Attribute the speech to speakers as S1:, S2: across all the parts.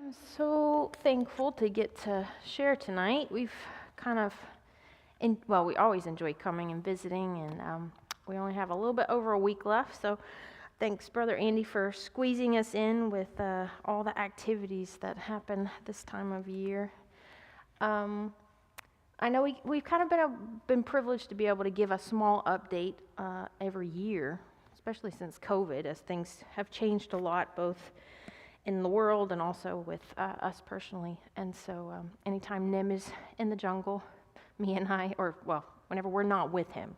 S1: I'm so thankful to get to share tonight. We've kind of, we always enjoy coming and visiting, and we only have a little bit over a week left. So thanks, Brother Andy, for squeezing us in with all the activities that happen this time of year. I know we've kind of been privileged to be able to give a small update every year, especially since COVID, as things have changed a lot, both in the world and also with us personally. And so anytime Nim is in the jungle, me and I, whenever we're not with him,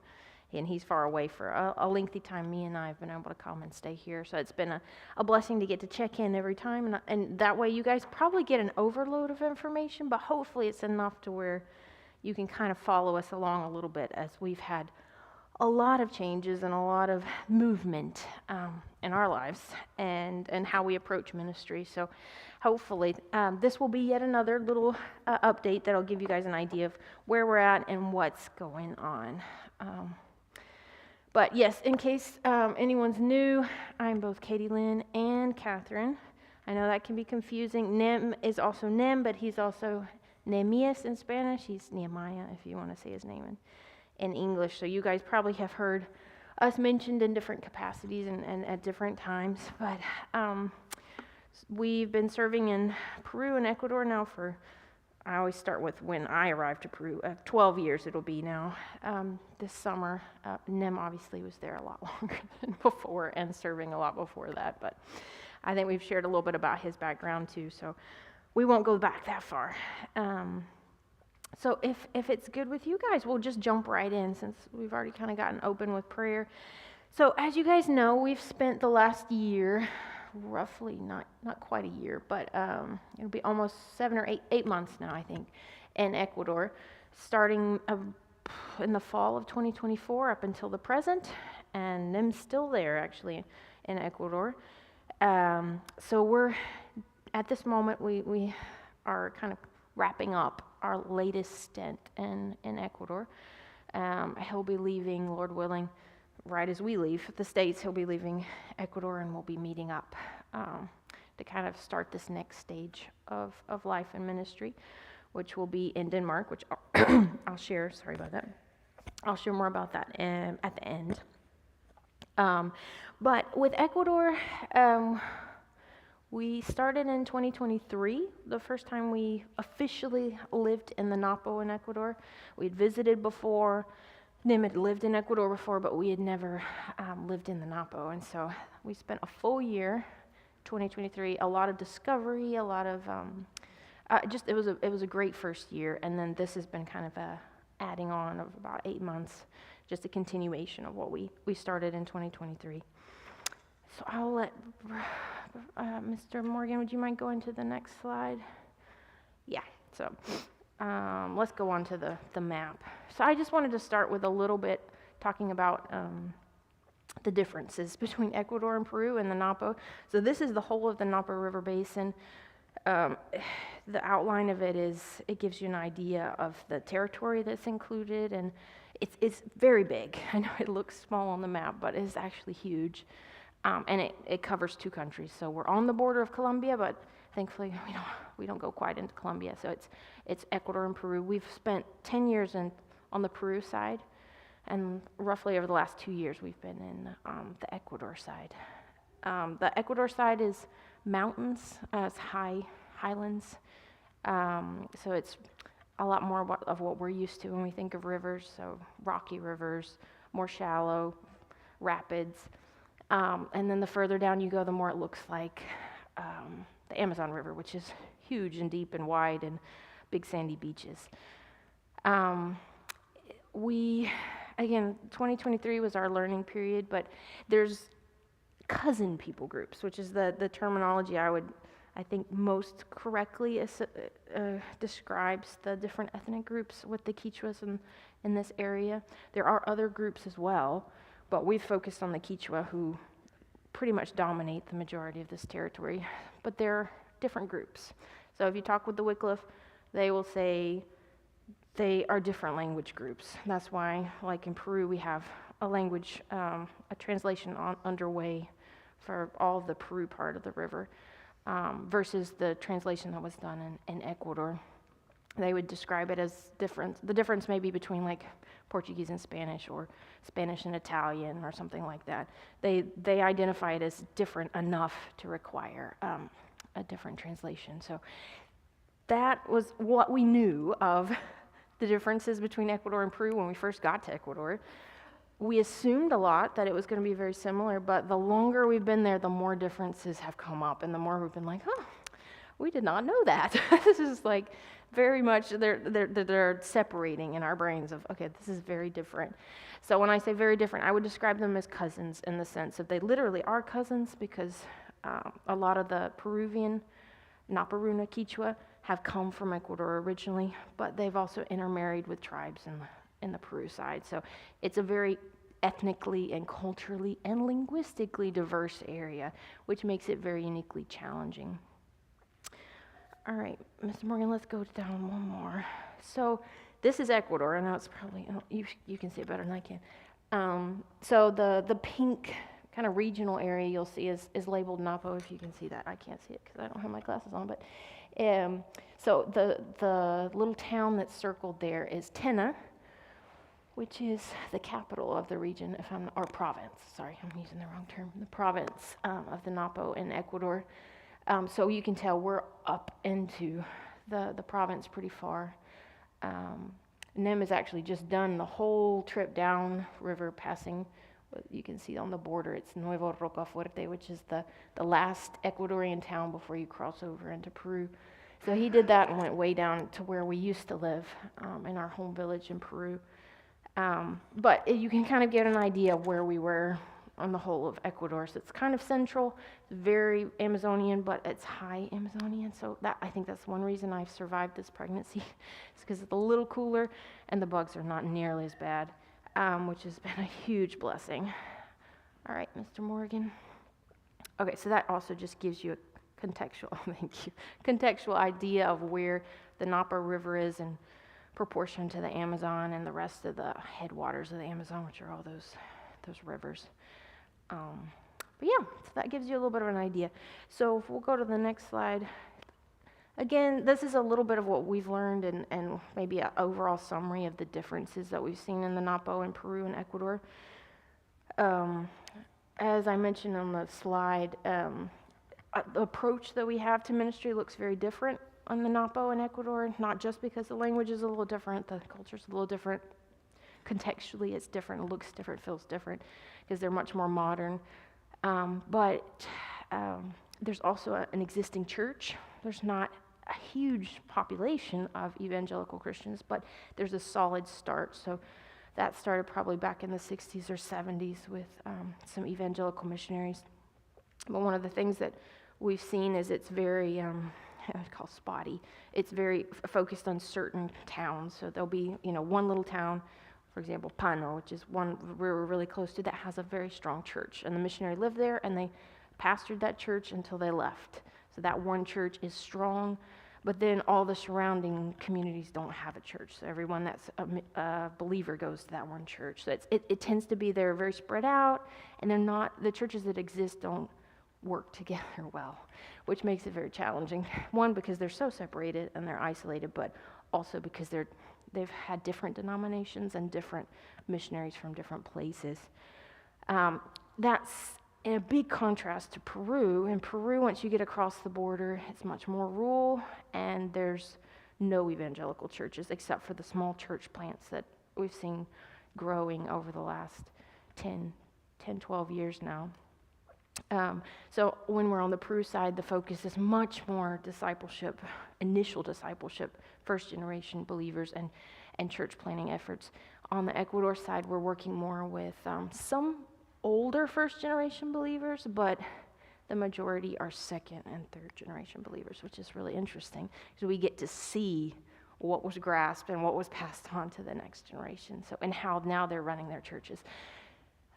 S1: and he's far away for a lengthy time, me and I have been able to come and stay here. So it's been a blessing to get to check in every time. And that way you guys probably get an overload of information, but hopefully it's enough to where you can kind of follow us along a little bit, as we've had a lot of changes and a lot of movement in our lives and how we approach ministry. So hopefully this will be yet another little update that'll give you guys an idea of where we're at and what's going on. But yes, in case anyone's new, I'm both Katie Lynn and Catherine. I know that can be confusing. Nim is also Nim, but he's also Nehemias in Spanish. He's Nehemiah, if you want to say his name in English. So you guys probably have heard us mentioned in different capacities and at different times. But we've been serving in Peru and Ecuador now for, I always start with when I arrived to Peru, 12 years it'll be now. This summer, Nim obviously was there a lot longer than before and serving a lot before that. But I think we've shared a little bit about his background too, so we won't go back that far. So if it's good with you guys, we'll just jump right in, since we've already kind of gotten open with prayer. So as you guys know, we've spent the last year, roughly not quite a year, but it'll be almost 7 or 8 months now, I think, in Ecuador, starting in the fall of 2024 up until the present, and I'm still there actually in Ecuador. So we're at this moment we are kind of wrapping up our latest stint in Ecuador. He'll be leaving, Lord willing, right as we leave the States. He'll be leaving Ecuador, and we'll be meeting up to kind of start this next stage of life and ministry, which will be in Denmark, which I'll share. Sorry about that. I'll share more about that at the end. But with Ecuador, we started in 2023, the first time we officially lived in the Napo in Ecuador. We'd visited before. Nim had lived in Ecuador before, but we had never lived in the Napo. And so we spent a full year, 2023, a lot of discovery, a lot of, it was a great first year. And then this has been kind of a adding on of about 8 months, just a continuation of what we started in 2023. So I'll let Mr. Morgan, would you mind going to the next slide? Yeah, so let's go on to the map. So I just wanted to start with a little bit talking about the differences between Ecuador and Peru and the Napo. So this is the whole of the Napo River Basin. The outline of it gives you an idea of the territory that's included, and it's very big. I know it looks small on the map, but it's actually huge. And it covers 2 countries. So we're on the border of Colombia, but thankfully we don't go quite into Colombia. So it's Ecuador and Peru. We've spent 10 years on the Peru side, and roughly over the last 2 years we've been in the Ecuador side. The Ecuador side is mountains, it's highlands. So it's a lot more of what we're used to when we think of rivers. So rocky rivers, more shallow, rapids. And then the further down you go, the more it looks like the Amazon River, which is huge and deep and wide and big sandy beaches. 2023 was our learning period, but there's cousin people groups, which is the terminology I think most correctly describes the different ethnic groups with the Quichuas in this area. There are other groups as well, but we've focused on the Quichua, who pretty much dominate the majority of this territory. But they're different groups. So if you talk with the Wycliffe, they will say they are different language groups. That's why, like in Peru, we have a language, a translation underway for all of the Peru part of the river. versus the translation that was done in Ecuador. They would describe it as different. The difference may be between like Portuguese and Spanish, or Spanish and Italian, or something like that. They identify it as different enough to require a different translation. So that was what we knew of the differences between Ecuador and Peru when we first got to Ecuador. We assumed a lot that it was going to be very similar, but the longer we've been there, the more differences have come up, and the more we've been like, we did not know that. This is like very much, they're separating in our brains of, okay, this is very different. So when I say very different, I would describe them as cousins in the sense that they literally are cousins, because a lot of the Peruvian, Naparuna Quechua, have come from Ecuador originally, but they've also intermarried with tribes in the Peru side. So it's a very ethnically and culturally and linguistically diverse area, which makes it very uniquely challenging. All right, Mr. Morgan, let's go down one more. So this is Ecuador. I know it's probably, you can see it better than I can. So the pink kind of regional area you'll see is labeled Napo, if you can see that. I can't see it because I don't have my glasses on, but so the little town that's circled there is Tena, which is the capital of the region, or province, sorry, I'm using the wrong term, the province of the Napo in Ecuador. So you can tell we're up into the province pretty far. NEM has actually just done the whole trip down river, passing what you can see on the border. It's Nuevo Rocafuerte, which is the last Ecuadorian town before you cross over into Peru. So he did that and went way down to where we used to live in our home village in Peru. But you can kind of get an idea of where we were on the whole of Ecuador. So it's kind of central, very Amazonian, but it's high Amazonian. So I think that's one reason I've survived this pregnancy. It's because it's a little cooler and the bugs are not nearly as bad, which has been a huge blessing. All right, Mr. Morgan. Okay, so that also just gives you a contextual idea of where the Napo River is in proportion to the Amazon and the rest of the headwaters of the Amazon, which are all those rivers. But yeah, so that gives you a little bit of an idea. So if we'll go to the next slide. Again, this is a little bit of what we've learned and maybe an overall summary of the differences that we've seen in the Napo and Peru and Ecuador. As I mentioned on the slide, the approach that we have to ministry looks very different on the Napo and Ecuador, not just because the language is a little different, the culture's a little different. Contextually, it's different, it looks different, feels different, because they're much more modern. But there's also an existing church. There's not a huge population of evangelical Christians, but there's a solid start. So that started probably back in the 60s or 70s with some evangelical missionaries. But one of the things that we've seen is it's very, I'd call spotty. It's very focused on certain towns. So there'll be, one little town, for example, Pano, which is one we're really close to, that has a very strong church. And the missionary lived there, and they pastored that church until they left. So that one church is strong, but then all the surrounding communities don't have a church. So everyone that's a believer goes to that one church. So it tends to be they're very spread out, and the churches that exist don't work together well, which makes it very challenging. One, because they're so separated and they're isolated, but also because they've had different denominations and different missionaries from different places. That's in a big contrast to Peru. In Peru, once you get across the border, it's much more rural, and there's no evangelical churches except for the small church plants that we've seen growing over the last 10, 12 years now. So when we're on the Peru side, the focus is much more discipleship, initial discipleship, first-generation believers, and church planting efforts. On the Ecuador side, we're working more with some older first-generation believers, but the majority are second- and third-generation believers, which is really interesting, because we get to see what was grasped and what was passed on to the next generation, and how now they're running their churches.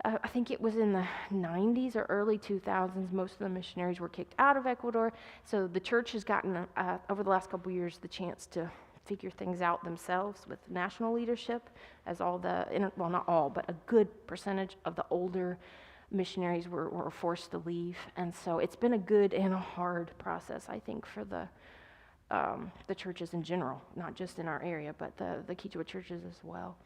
S1: I think it was in the 90s or early 2000s, most of the missionaries were kicked out of Ecuador, so the church has gotten, over the last couple years, the chance to figure things out themselves with national leadership, as not all, but a good percentage of the older missionaries were forced to leave. And so it's been a good and a hard process, I think, for the churches in general, not just in our area, but the Quechua churches as well.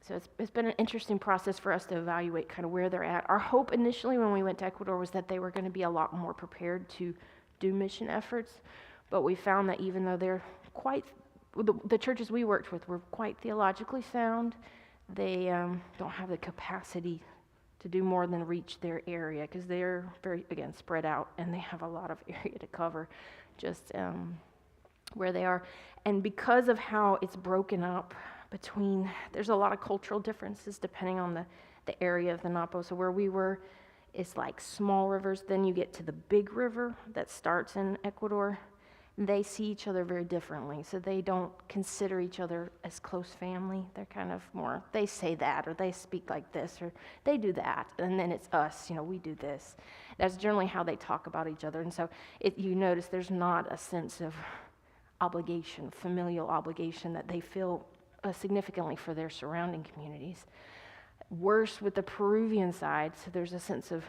S1: So it's been an interesting process for us to evaluate kind of where they're at. Our hope initially when we went to Ecuador was that they were going to be a lot more prepared to do mission efforts, but we found that even though they're the churches we worked with were quite theologically sound, they don't have the capacity to do more than reach their area because they're very, again, spread out and they have a lot of area to cover just where they are. And because of how it's broken up there's a lot of cultural differences depending on the area of the Napo. So where we were, it's like small rivers. Then you get to the big river that starts in Ecuador. They see each other very differently. So they don't consider each other as close family. They're kind of more, they say that, or they speak like this, or they do that. And then it's us, we do this. That's generally how they talk about each other. And so you notice there's not a sense of obligation, familial obligation that they feel significantly for their surrounding communities. Worse with the Peruvian side, so there's a sense of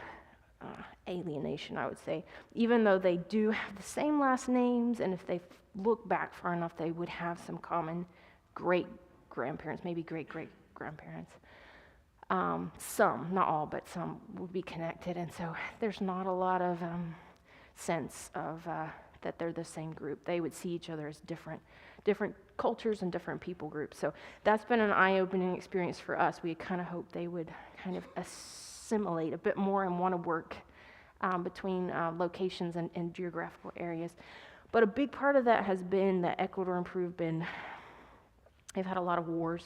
S1: alienation, I would say. Even though they do have the same last names, and if they look back far enough, they would have some common great-grandparents, maybe great-great-grandparents. Some, not all, but some would be connected, and so there's not a lot of sense of that they're the same group. They would see each other as different cultures and different people groups. So that's been an eye-opening experience for us. We kind of hoped they would kind of assimilate a bit more and want to work between locations and geographical areas. But a big part of that has been that Ecuador and Peru they've had a lot of wars.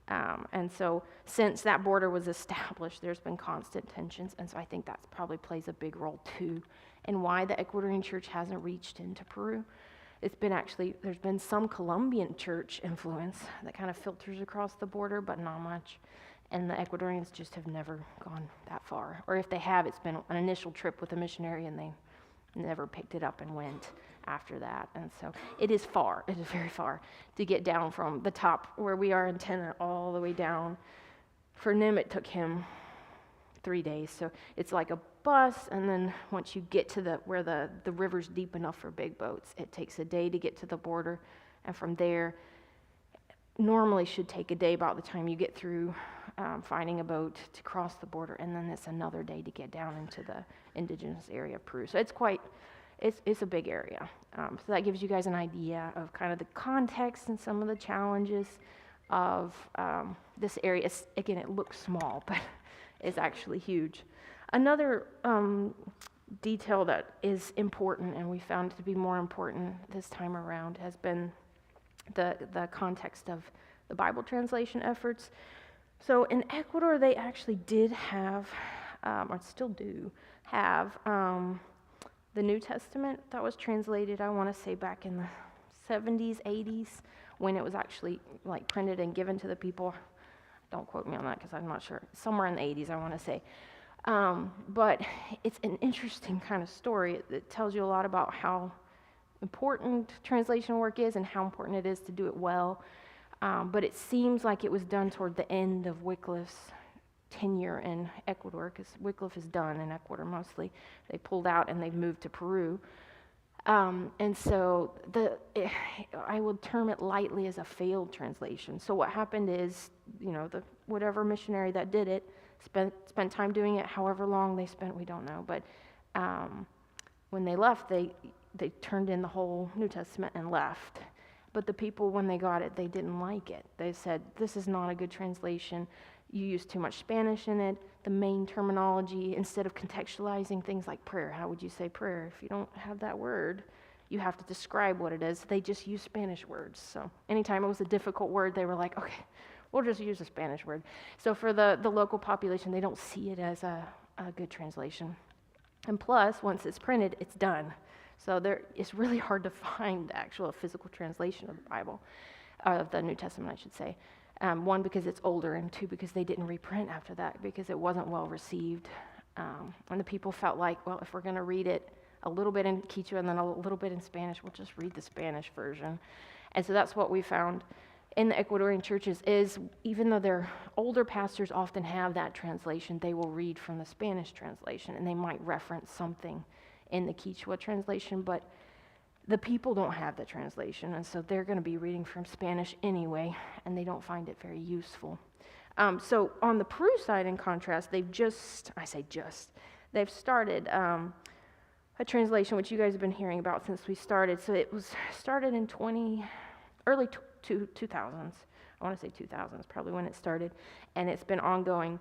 S1: And so since that border was established, there's been constant tensions. And so I think that probably plays a big role too in why the Ecuadorian church hasn't reached into Peru. There's been some Colombian church influence that kind of filters across the border, but not much. And the Ecuadorians just have never gone that far. Or if they have, it's been an initial trip with a missionary and they never picked it up and went after that. And so it is very far to get down from the top where we are in Tena all the way down. For Nim, it took him 3 days. So it's like a bus, and then once you get to where the river's deep enough for big boats, it takes a day to get to the border, and from there, normally should take a day about the time you get through finding a boat to cross the border, and then it's another day to get down into the indigenous area of Peru. So it's a big area. So that gives you guys an idea of kind of the context and some of the challenges of this area. Again, it looks small, but it's actually huge. Another detail that is important, and we found to be more important this time around, has been the context of the Bible translation efforts. So in Ecuador, they actually did have, or still do have, the New Testament that was translated, I want to say back in the 70s, 80s, when it was actually like printed and given to the people. Don't quote me on that because I'm not sure. Somewhere in the 80s, I want to say. But it's an interesting kind of story. It tells you a lot about how important translation work is and how important it is to do it well. But it seems like it was done toward the end of Wycliffe's tenure in Ecuador, because Wycliffe is done in Ecuador mostly. They pulled out and they've moved to Peru. And so I would term it lightly as a failed translation. So what happened is, whatever missionary that did it spent time doing it. However long they spent, we don't know. But when they left, they turned in the whole New Testament and left. But the people, when they got it, they didn't like it. They said, this is not a good translation. You use too much Spanish in it. The main terminology, instead of contextualizing things like prayer, how would you say prayer? If you don't have that word, you have to describe what it is. They just use Spanish words. So anytime it was a difficult word, they were like, okay, we'll just use a Spanish word. So for the local population, they don't see it as a good translation. And plus, once it's printed, it's done. So it's really hard to find the actual physical translation of the Bible, of the New Testament, I should say. One, because it's older, and two, because they didn't reprint after that because it wasn't well received. And the people felt like, well, if we're going to read it a little bit in Quechua and then a little bit in Spanish, we'll just read the Spanish version. And so that's what we found in the Ecuadorian churches is, even though their older pastors often have that translation, they will read from the Spanish translation, and they might reference something in the Quechua translation, but the people don't have the translation, and so they're going to be reading from Spanish anyway, and they don't find it very useful. So on the Peru side, in contrast, they've started a translation which you guys have been hearing about since we started. So it was started in early 2000s. I want to say 2000s, probably when it started, and it's been ongoing,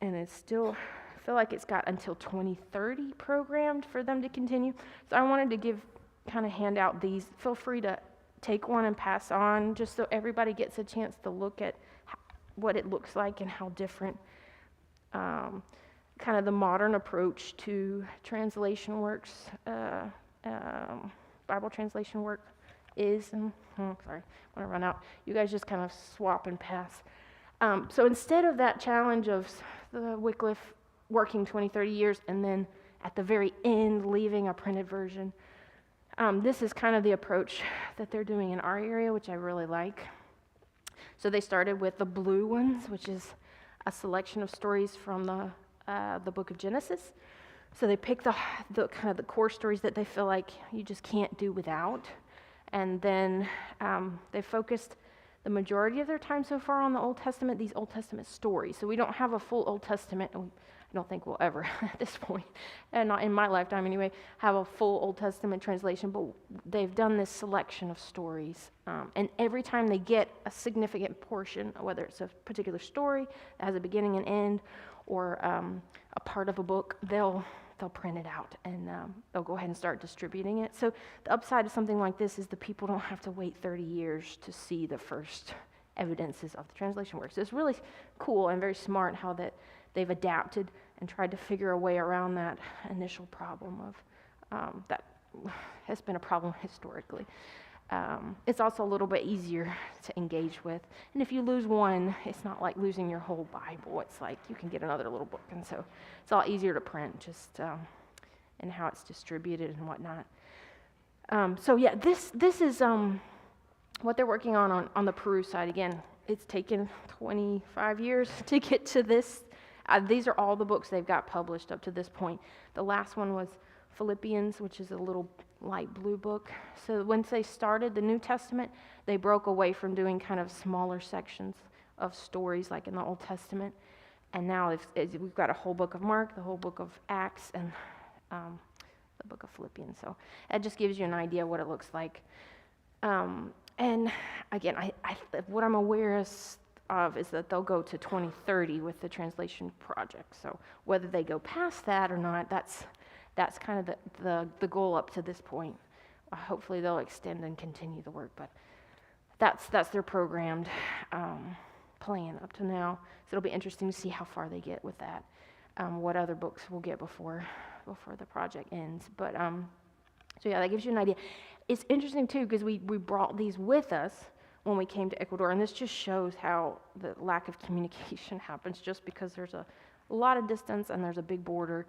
S1: and it's still, I feel like it's got until 2030 programmed for them to continue. So I wanted to hand out these. Feel free to take one and pass on, just so everybody gets a chance to look at what it looks like and how different kind of the modern approach to translation works, Bible translation work is. And sorry, I'm going to run out. You guys just kind of swap and pass. So instead of that challenge of the Wycliffe working 20, 30 years and then at the very end leaving a printed version, this is kind of the approach that they're doing in our area, which I really like. So they started with the blue ones, which is a selection of stories from the book of Genesis. So they pick the kind of the core stories that they feel like you just can't do without. And then they focused the majority of their time so far on the Old Testament, these Old Testament stories. So we don't have a full Old Testament. I don't think we'll ever, at this point, and not in my lifetime anyway, have a full Old Testament translation, but they've done this selection of stories. And every time they get a significant portion, whether it's a particular story that has a beginning and end, or a part of a book, they'll print it out, and they'll go ahead and start distributing it. So the upside of something like this is the people don't have to wait 30 years to see the first evidences of the translation work. So it's really cool and very smart how that they've adapted and tried to figure a way around that initial problem of that has been a problem historically. It's also a little bit easier to engage with. And if you lose one, it's not like losing your whole Bible. It's like you can get another little book. And so it's a lot easier to print, just and how it's distributed and whatnot. This is what they're working on the Peru side. Again, it's taken 25 years to get to this. These are all the books they've got published up to this point. The last one was Philippians, which is a little light blue book. So once they started the New Testament, they broke away from doing kind of smaller sections of stories like in the Old Testament. And now we've got a whole book of Mark, the whole book of Acts, and the book of Philippians. So that just gives you an idea of what it looks like. And again, what I'm aware of is that they'll go to 2030 with the translation project. So whether they go past that or not, that's kind of the goal up to this point. Hopefully they'll extend and continue the work, but that's their programmed plan up to now. So it'll be interesting to see how far they get with that. What other books we'll get before the project ends. But so yeah, that gives you an idea. It's interesting too because we brought these with us when we came to Ecuador, and this just shows how the lack of communication happens just because there's a lot of distance and there's a big border.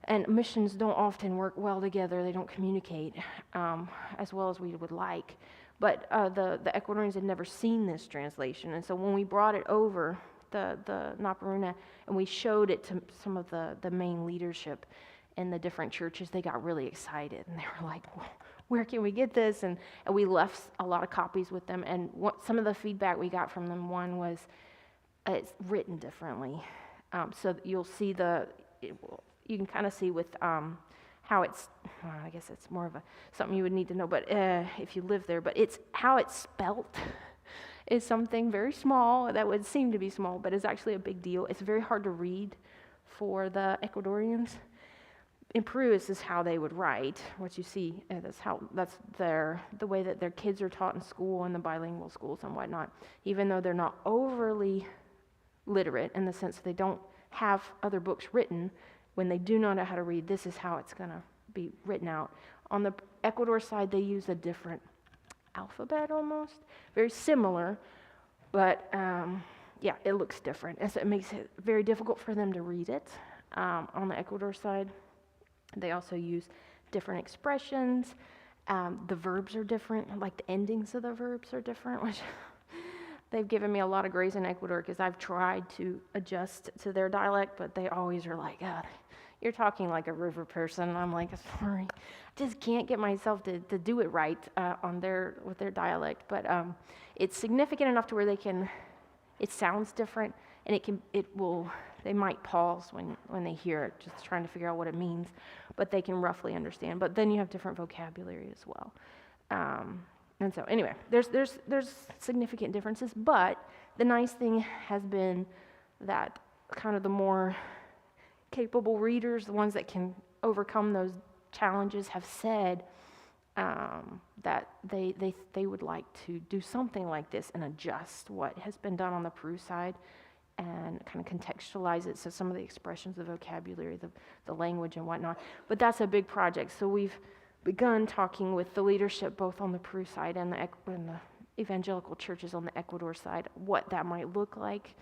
S1: And missions don't often work well together. They don't communicate as well as we would like. But the Ecuadorians had never seen this translation. And so when we brought it over, the Naparuna, and we showed it to some of the main leadership in the different churches, they got really excited. And they were like, well, where can we get this? And we left a lot of copies with them. And some of the feedback we got from them, one was it's written differently. So you'll see you can kind of see with how it's, I guess it's more of something you would need to know, but if you live there, but it's how it's spelt is something very small that would seem to be small, but is actually a big deal. It's very hard to read for the Ecuadorians. In Peru, this is how they would write. What you see, that's the way that their kids are taught in school and the bilingual schools and whatnot. Even though they're not overly literate in the sense that they don't have other books written, when they do not know how to read, this is how it's going to be written out. On the Ecuador side, they use a different alphabet almost, very similar, but it looks different. And so it makes it very difficult for them to read it. On the Ecuador side, they also use different expressions. The verbs are different, like the endings of the verbs are different, which They've given me a lot of grace in Ecuador because I've tried to adjust to their dialect, but they always are like, God, you're talking like a river person. I'm like, sorry, I just can't get myself to do it right with their dialect. But it's significant enough to where it sounds different, and they might pause when they hear it, just trying to figure out what it means, but they can roughly understand. But then you have different vocabulary as well. And so anyway, there's significant differences, but the nice thing has been that kind of the more capable readers, the ones that can overcome those challenges, have said that they would like to do something like this and adjust what has been done on the Peru side and kind of contextualize it, so some of the expressions, the vocabulary, the language and whatnot. But that's a big project, so we've begun talking with the leadership both on the Peru side and the evangelical churches on the Ecuador side, what that might look like.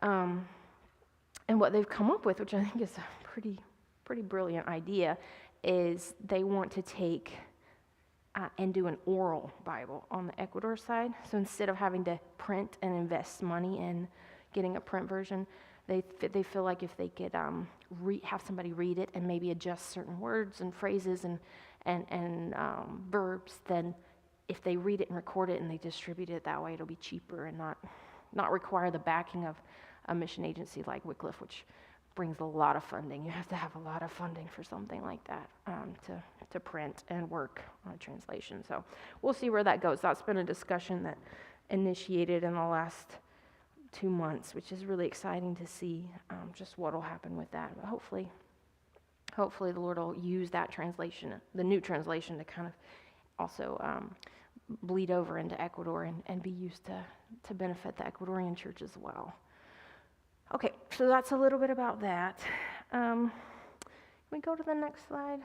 S1: And what they've come up with, which I think is a pretty brilliant idea, is they want to take and do an oral Bible on the Ecuador side. So instead of having to print and invest money in getting a print version, they feel like if they could have somebody read it and maybe adjust certain words and phrases and verbs, then if they read it and record it and they distribute it that way, it'll be cheaper and not require the backing of a mission agency like Wycliffe, which brings a lot of funding. You have to have a lot of funding for something like that to print and work on a translation. So we'll see where that goes. That's been a discussion that initiated in the last 2 months, which is really exciting to see just what will happen with that. But hopefully the Lord will use that translation, the new translation, to kind of also bleed over into Ecuador and be used to benefit the Ecuadorian church as well. Okay, so that's a little bit about that. Can we go to the next slide?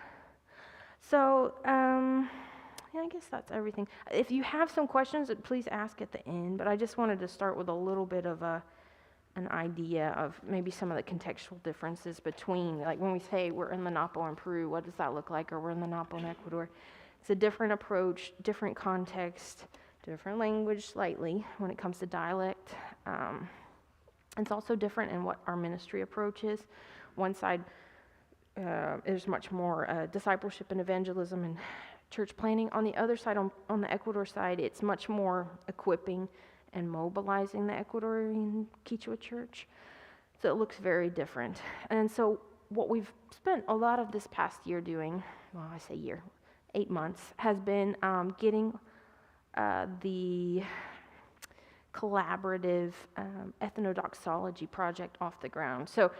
S1: So, yeah, I guess that's everything. If you have some questions, please ask at the end, but I just wanted to start with a little bit of an idea of maybe some of the contextual differences between, like when we say we're in the Napo in Peru, what does that look like, or we're in the Napo in Ecuador? It's a different approach, different context, different language slightly when it comes to dialect. It's also different in what our ministry approach is. One side is much more discipleship and evangelism and church planning. On the other side, on the Ecuador side, it's much more equipping and mobilizing the Ecuadorian Quechua church. So it looks very different. And so what we've spent a lot of this past year doing, well, I say year, 8 months, has been getting the collaborative ethnodoxology project off the ground. So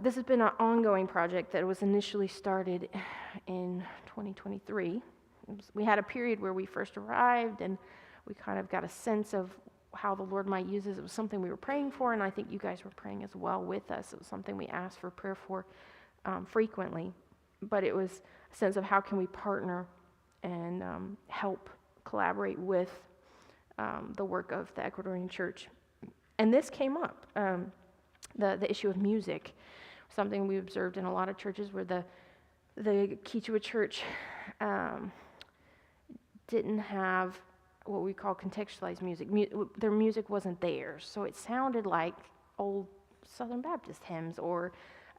S1: this has been an ongoing project that was initially started in 2023. We had a period where we first arrived and we kind of got a sense of how the Lord might use this. It was something we were praying for, and I think you guys were praying as well with us. It was something we asked for prayer for frequently, but it was a sense of how can we partner and help collaborate with the work of the Ecuadorian church. And this came up, the issue of music, something we observed in a lot of churches where the Quechua church didn't have what we call contextualized music. Their music wasn't theirs, so it sounded like old Southern Baptist hymns or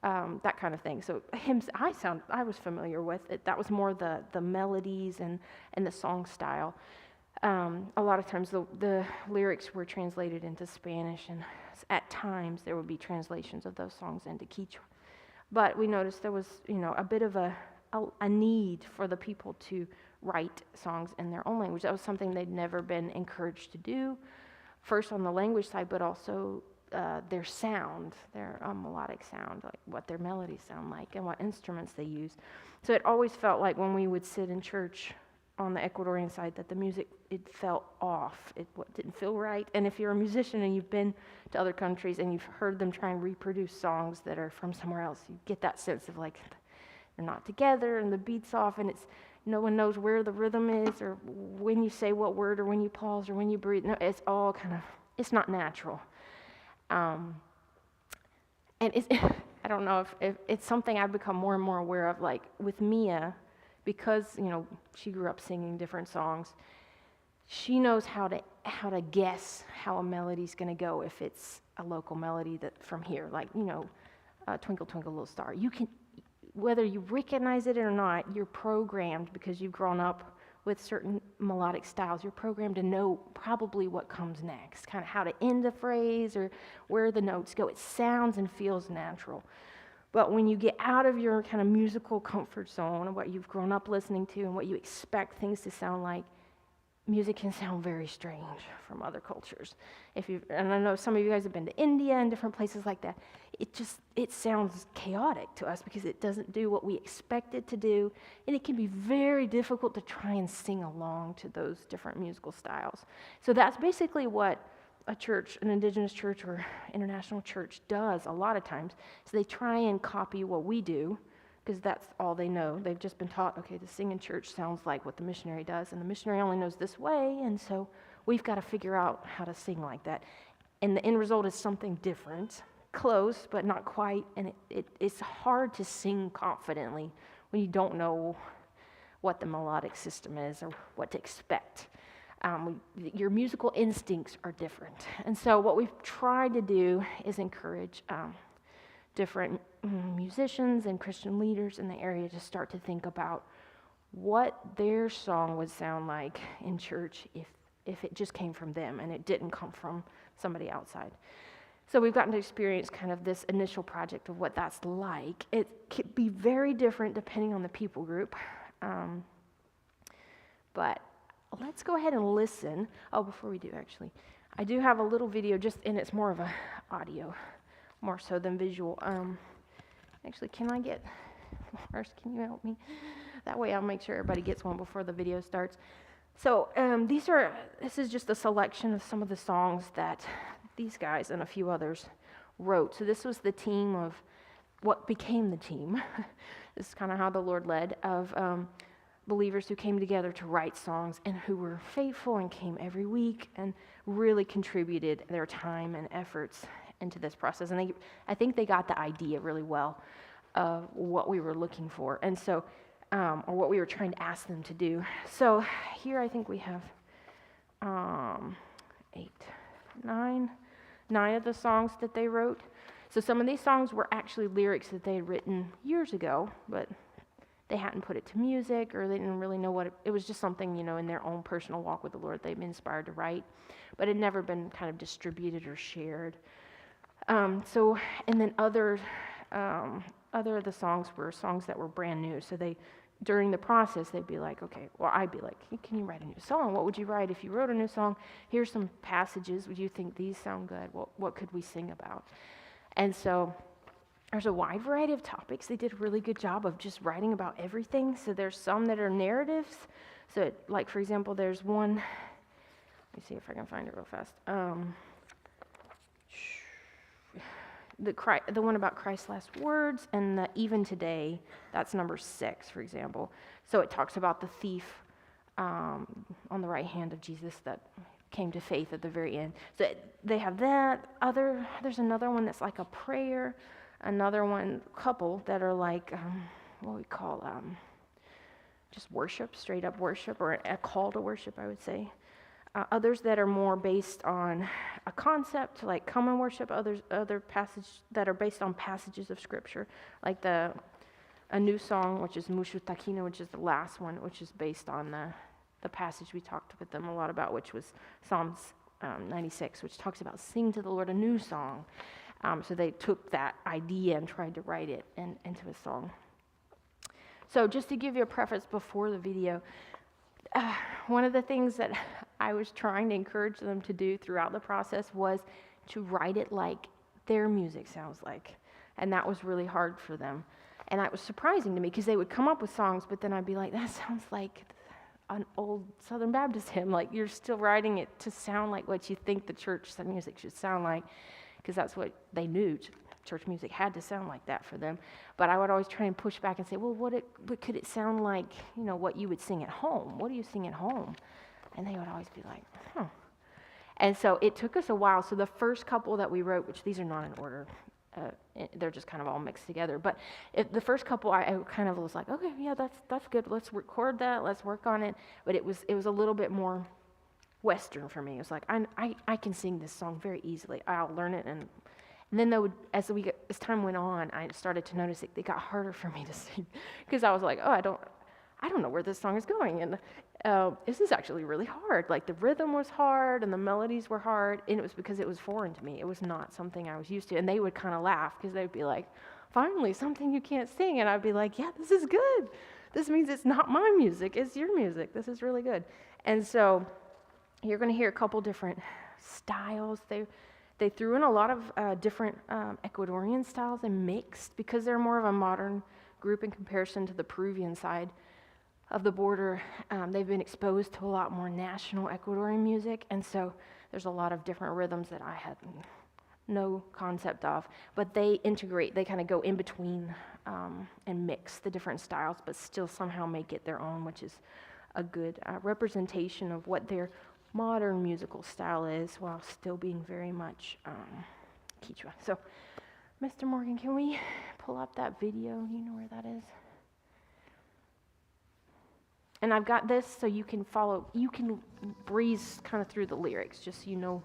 S1: that kind of thing. So hymns I was familiar with. That was more the melodies and the song style. A lot of times the lyrics were translated into Spanish, and at times there would be translations of those songs into Quechua. But we noticed there was, a bit of a need for the people to write songs in their own language. That was something they'd never been encouraged to do, first on the language side, but also their sound, their melodic sound, like what their melodies sound like and what instruments they use. So it always felt like when we would sit in church on the Ecuadorian side that the music, it felt off. It didn't feel right. And if you're a musician and you've been to other countries and you've heard them try and reproduce songs that are from somewhere else, you get that sense of like they're not together and the beat's off and it's no one knows where the rhythm is or when you say what word or when you pause or when you breathe. No, it's all it's not natural. And I don't know if it's something I've become more and more aware of, like with Mia, because, she grew up singing different songs. She knows how to how to guess how a melody's going to go if it's a local melody that from here, like, Twinkle Twinkle Little Star. You can, whether you recognize it or not, you're programmed because you've grown up with certain melodic styles. You're programmed to know probably what comes next, kind of how to end a phrase or where the notes go. It sounds and feels natural. But when you get out of your kind of musical comfort zone and what you've grown up listening to and what you expect things to sound like, music can sound very strange from other cultures. And I know some of you guys have been to India and different places like that. It sounds chaotic to us because it doesn't do what we expect it to do, and it can be very difficult to try and sing along to those different musical styles. So that's basically what a church, an indigenous church or international church does a lot of times. So they try and copy what we do, because that's all they know. They've just been taught, okay, to sing in church sounds like what the missionary does, and the missionary only knows this way, and so we've got to figure out how to sing like that. And the end result is something different, close, but not quite, and it's hard to sing confidently when you don't know what the melodic system is or what to expect. Your musical instincts are different. And so what we've tried to do is encourage different musicians and Christian leaders in the area to start to think about what their song would sound like in church if it just came from them and it didn't come from somebody outside. So we've gotten to experience kind of this initial project of what that's like. It could be very different depending on the people group, but let's go ahead and listen. Oh, before we do, actually, I do have a little video, and it's more of a audio, more so than visual. Actually, can I get, Lars, can you help me? That way I'll make sure everybody gets one before the video starts. So this is just a selection of some of the songs that these guys and a few others wrote. So this was the team of what became the team. This is kind of how the Lord led, of believers who came together to write songs and who were faithful and came every week and really contributed their time and efforts into this process. And I think they got the idea really well of what we were looking for, and so, or what we were trying to ask them to do. So here I think we have 9 of the songs that they wrote. So some of these songs were actually lyrics that they had written years ago, but they hadn't put it to music, or they didn't really know what it was. Just something, in their own personal walk with the Lord they've been inspired to write, but it had never been kind of distributed or shared. And then other of the songs were songs that were brand new. So during the process, they'd be like, okay, well, I'd be like, hey, can you write a new song? What would you write if you wrote a new song? Here's some passages. Would you think these sound good? What could we sing about? And so there's a wide variety of topics. They did a really good job of just writing about everything. So there's some that are narratives. So like, for example, there's one, let me see if I can find it real fast. The one about Christ's last words, and the even today, that's number 6, for example. So it talks about the thief on the right hand of Jesus that came to faith at the very end. So they have that. There's another one that's like a prayer, another one, couple that are like what we call just worship, straight up worship, or a call to worship, I would say. Others that are more based on a concept, like come and worship. Other passages that are based on passages of Scripture, like a new song, which is Mushu Takina, which is the last one, which is based on the passage we talked with them a lot about, which was Psalms 96, which talks about sing to the Lord a new song. So they took that idea and tried to write it into a song. So just to give you a preface before the video, one of the things that I was trying to encourage them to do throughout the process was to write it like their music sounds like. And that was really hard for them. And that was surprising to me because they would come up with songs, but then I'd be like, that sounds like an old Southern Baptist hymn. Like, you're still writing it to sound like what you think the church music should sound like, because that's what they knew. Church music had to sound like that for them. But I would always try and push back and say, well, what could it sound like, what you would sing at home? What do you sing at home? And they would always be like, And so it took us a while. So the first couple that we wrote, which these are not in order, they're just kind of all mixed together. But the first couple, I kind of was like, okay, yeah, that's good. Let's record that. Let's work on it. But it was a little bit more Western for me. It was like, I can sing this song very easily. I'll learn it. And then as time went on, I started to notice it got harder for me to sing because I was like, oh, I don't know where this song is going. And this is actually really hard. Like the rhythm was hard and the melodies were hard. And it was because it was foreign to me. It was not something I was used to. And they would kind of laugh because they'd be like, finally, something you can't sing. And I'd be like, yeah, this is good. This means it's not my music, it's your music. This is really good. And so you're going to hear a couple different styles. They threw in a lot of different Ecuadorian styles and mixed because they're more of a modern group in comparison to the Peruvian side of the border. They've been exposed to a lot more national Ecuadorian music, and so there's a lot of different rhythms that I had no concept of, but they integrate, they kind of go in between and mix the different styles, but still somehow make it their own, which is a good representation of what their modern musical style is while still being very much Quechua. So, Mr. Morgan, can we pull up that video? Do you know where that is? And I've got this so you can follow, you can breeze kind of through the lyrics just so you know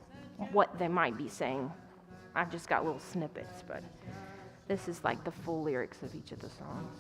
S1: what they might be saying. I've just got little snippets, but this is like the full lyrics of each of the songs.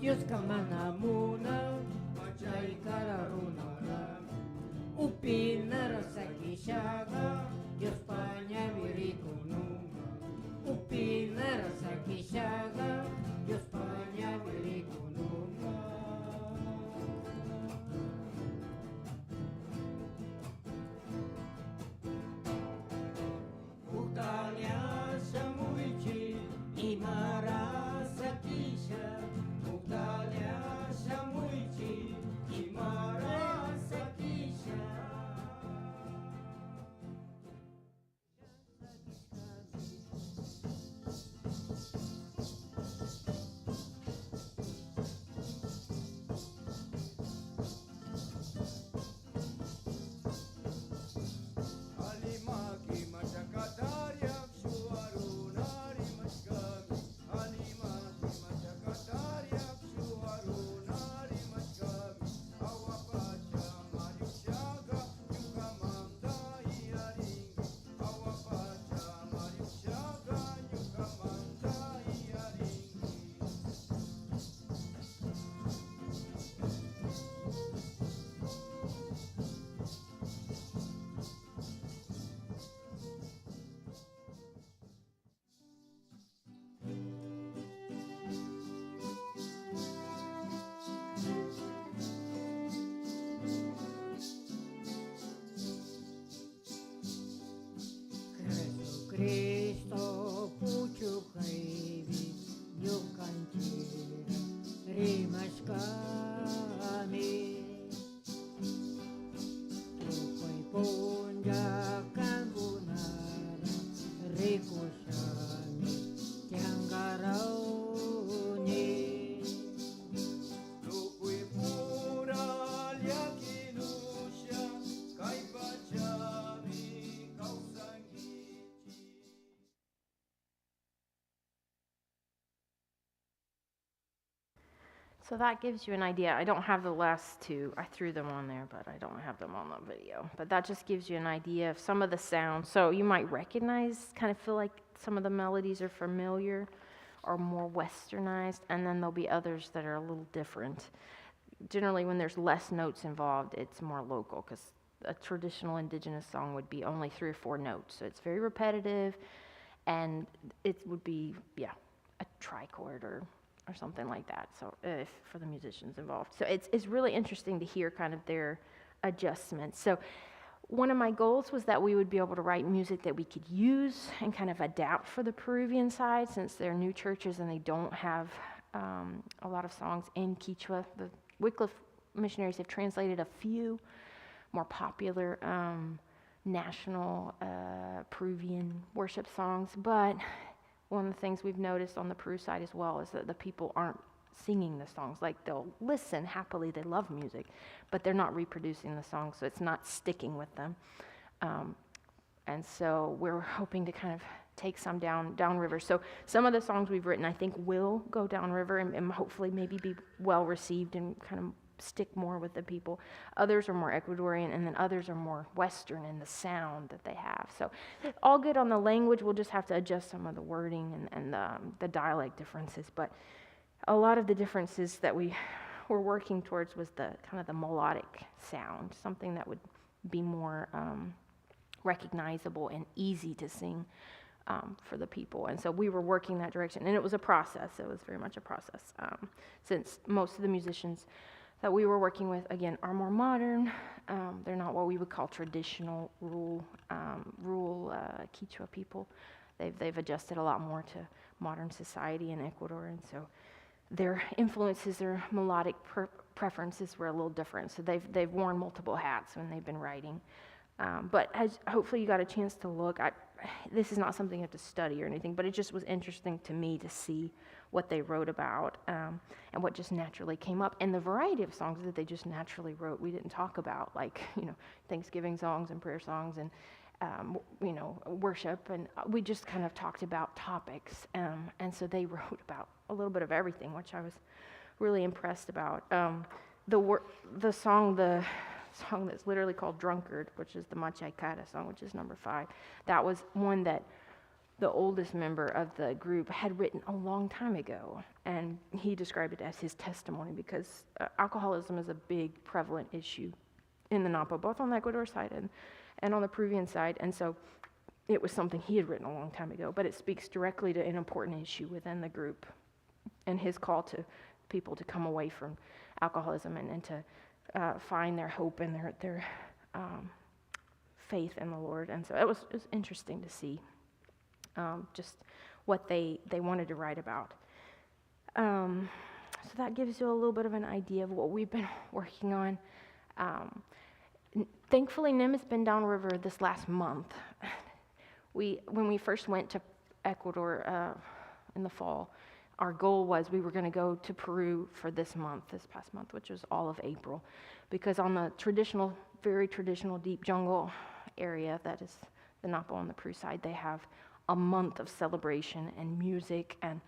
S2: Dios kamanamuna macai kararunara upinara sakishaga Dios paña virikunuma upinara sakishaga Dios paña virikunuma Utalia samuichi imara sakisha Utalia samuichi imara sakisha
S1: So that gives you an idea. I don't have the last two. I threw them on there, but I don't have them on the video. But that just gives you an idea of some of the sounds. So you might recognize, kind of feel like some of the melodies are familiar or more westernized, and then there'll be others that are a little different. Generally, when there's less notes involved, it's more local, because a traditional indigenous song would be only 3 or 4 notes. So it's very repetitive, and it would be, a trichord or something like that, so if for the musicians involved. So it's really interesting to hear kind of their adjustments. So one of my goals was that we would be able to write music that we could use and kind of adapt for the Peruvian side, since they're new churches and they don't have a lot of songs in Quechua. The Wycliffe missionaries have translated a few more popular national Peruvian worship songs, but one of the things we've noticed on the Peru side as well is that the people aren't singing the songs. Like, they'll listen happily, they love music, but they're not reproducing the songs, so it's not sticking with them. And so we're hoping to kind of take some downriver. So some of the songs we've written, I think, will go downriver and hopefully maybe be well received and kind of stick more with the people. Others are more Ecuadorian, and then others are more Western in the sound that they have. So all good on the language. We'll just have to adjust some of the wording and the dialect differences. But a lot of the differences that we were working towards was the kind of the melodic sound, something that would be more recognizable and easy to sing for the people. And so we were working that direction, and it was a process. It was very much a process, since most of the musicians that we were working with, again, are more modern. They're not what we would call traditional rural Quechua people. They've adjusted a lot more to modern society in Ecuador, and so their influences, their melodic preferences were a little different. So they've worn multiple hats when they've been writing. But hopefully you got a chance to look. This is not something you have to study or anything, but it just was interesting to me to see what they wrote about and what just naturally came up, and the variety of songs that they just naturally wrote. We didn't talk about, like, Thanksgiving songs and prayer songs and worship, and we just kind of talked about topics, and so they wrote about a little bit of everything, which I was really impressed about. The song that's literally called Drunkard, which is the Machaycara song, which is number 5. That was one that the oldest member of the group had written a long time ago, and he described it as his testimony, because alcoholism is a big prevalent issue in the Napo, both on the Ecuador side and on the Peruvian side, and so it was something he had written a long time ago, but it speaks directly to an important issue within the group and his call to people to come away from alcoholism and to find their hope and their faith in the Lord. And so it was interesting to see just what they wanted to write about. So that gives you a little bit of an idea of what we've been working on. Thankfully, NIM has been downriver this last month. When we first went to Ecuador in the fall, our goal was we were going to go to Peru for this past month, which was all of April, because on the very traditional deep jungle area that is the Napo on the Peru side, they have a month of celebration and music and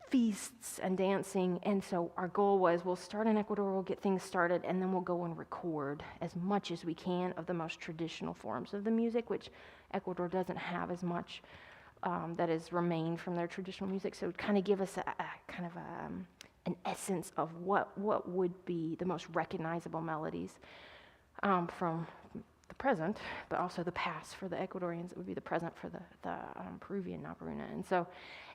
S1: feasts and dancing. And so our goal was, we'll start in Ecuador, we'll get things started, and then we'll go and record as much as we can of the most traditional forms of the music, which Ecuador doesn't have as much that has remained from their traditional music. So it would kind of give us an essence of what would be the most recognizable melodies from the present, but also the past for the Ecuadorians. It would be the present for the Peruvian Naparuna. And so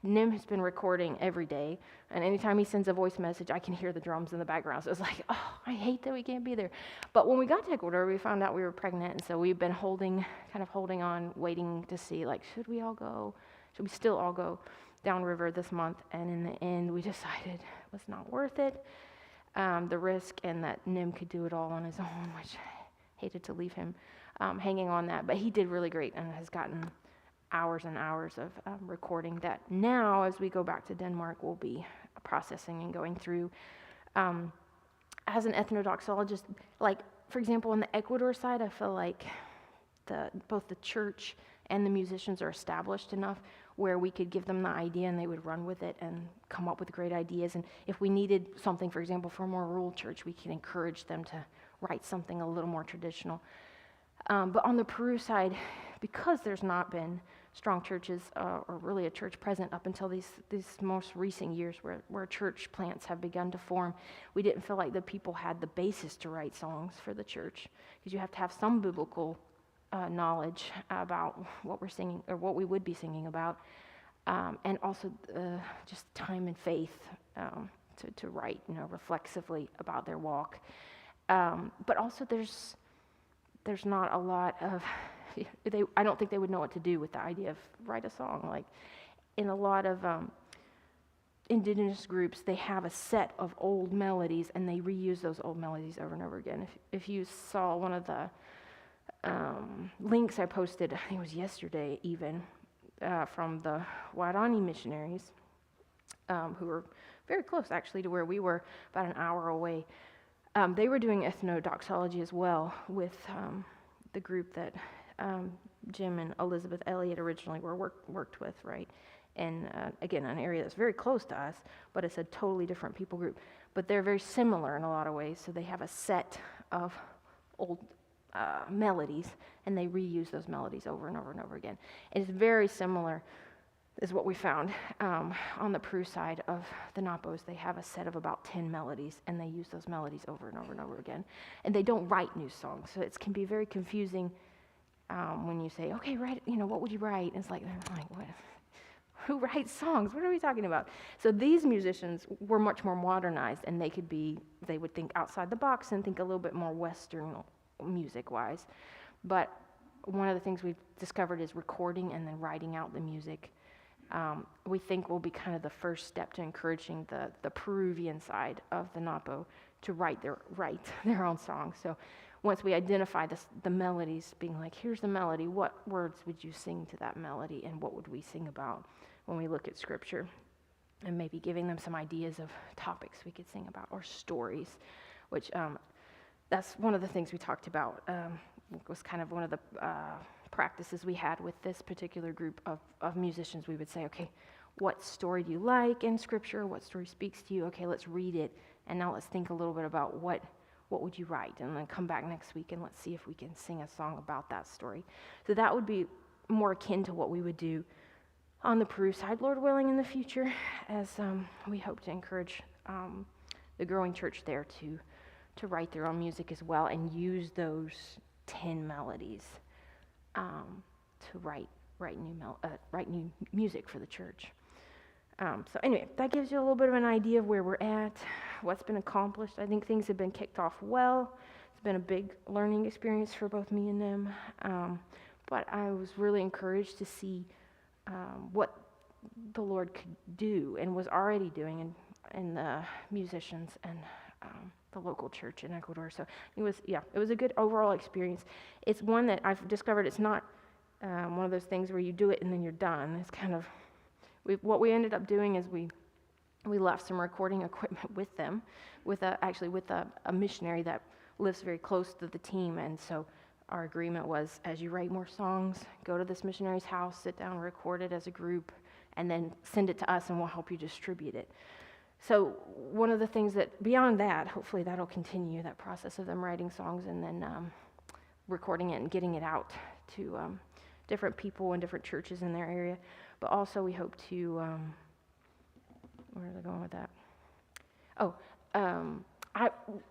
S1: Nim has been recording every day, and anytime he sends a voice message, I can hear the drums in the background. So it's like, oh, I hate that we can't be there. But when we got to Ecuador, we found out we were pregnant, and so we've been holding on, waiting to see, like, should we all go? Should we still all go downriver this month? And in the end, we decided it was not worth it, the risk, and that Nim could do it all on his own, which I hated to leave him hanging on that. But he did really great and has gotten hours and hours of recording that now, as we go back to Denmark, we'll be processing and going through. As an ethnodoxologist, like, for example, on the Ecuador side, I feel like both the church and the musicians are established enough. where we could give them the idea and they would run with it and come up with great ideas. And if we needed something, for example, for a more rural church, we can encourage them to write something a little more traditional. But on the Peru side, because there's not been strong churches or really a church present up until these most recent years where church plants have begun to form, we didn't feel like the people had the basis to write songs for the church, because you have to have some biblical knowledge about what we're singing or what we would be singing about, and also just time and faith to write, reflexively about their walk. But also there's not a lot of, I don't think they would know what to do with the idea of write a song. Like in a lot of indigenous groups, they have a set of old melodies and they reuse those old melodies over and over again. If you saw one of the links I posted, I think it was yesterday even, from the Wairani missionaries, who were very close actually to where we were, about an hour away. They were doing ethnodoxology as well with the group that Jim and Elizabeth Elliott originally worked with, right? And again, an area that's very close to us, but it's a totally different people group. But they're very similar in a lot of ways. So they have a set of old melodies, and they reuse those melodies over and over and over again. It's very similar, is what we found on the Peru side of the Napos. They have a set of about 10 melodies, and they use those melodies over and over and over again. And they don't write new songs, so it can be very confusing when you say, okay, write, what would you write? And it's like, they're like, what? Who writes songs? What are we talking about? So these musicians were much more modernized, and they would think outside the box and think a little bit more Western music-wise. But one of the things we've discovered is recording and then writing out the music. We think will be kind of the first step to encouraging the Peruvian side of the Napo to write their own songs. So once we identify the melodies, being like, here's the melody, what words would you sing to that melody, and what would we sing about when we look at Scripture? And maybe giving them some ideas of topics we could sing about, or stories, which that's one of the things we talked about. Was kind of one of the practices we had with this particular group of musicians. We would say, okay, what story do you like in Scripture? What story speaks to you? Okay, let's read it, and now let's think a little bit about what would you write, and then come back next week and let's see if we can sing a song about that story. So that would be more akin to what we would do on the Peru side, Lord willing, in the future, as we hope to encourage the growing church there to write their own music as well, and use those 10 melodies to write new music for the church. So anyway, that gives you a little bit of an idea of where we're at, what's been accomplished. I think things have been kicked off well. It's been a big learning experience for both me and them. But I was really encouraged to see what the Lord could do and was already doing in the musicians and the local church in Ecuador. So it was a good overall experience. It's one that I've discovered it's not one of those things where you do it and then you're done. It's kind of, what we ended up doing is we left some recording equipment with them, with a missionary that lives very close to the team. And so our agreement was, as you write more songs, go to this missionary's house, sit down, record it as a group, and then send it to us and we'll help you distribute it. So one of the things that, beyond that, hopefully that'll continue, that process of them writing songs and then recording it and getting it out to different people and different churches in their area. But also we hope to, where are they going with that?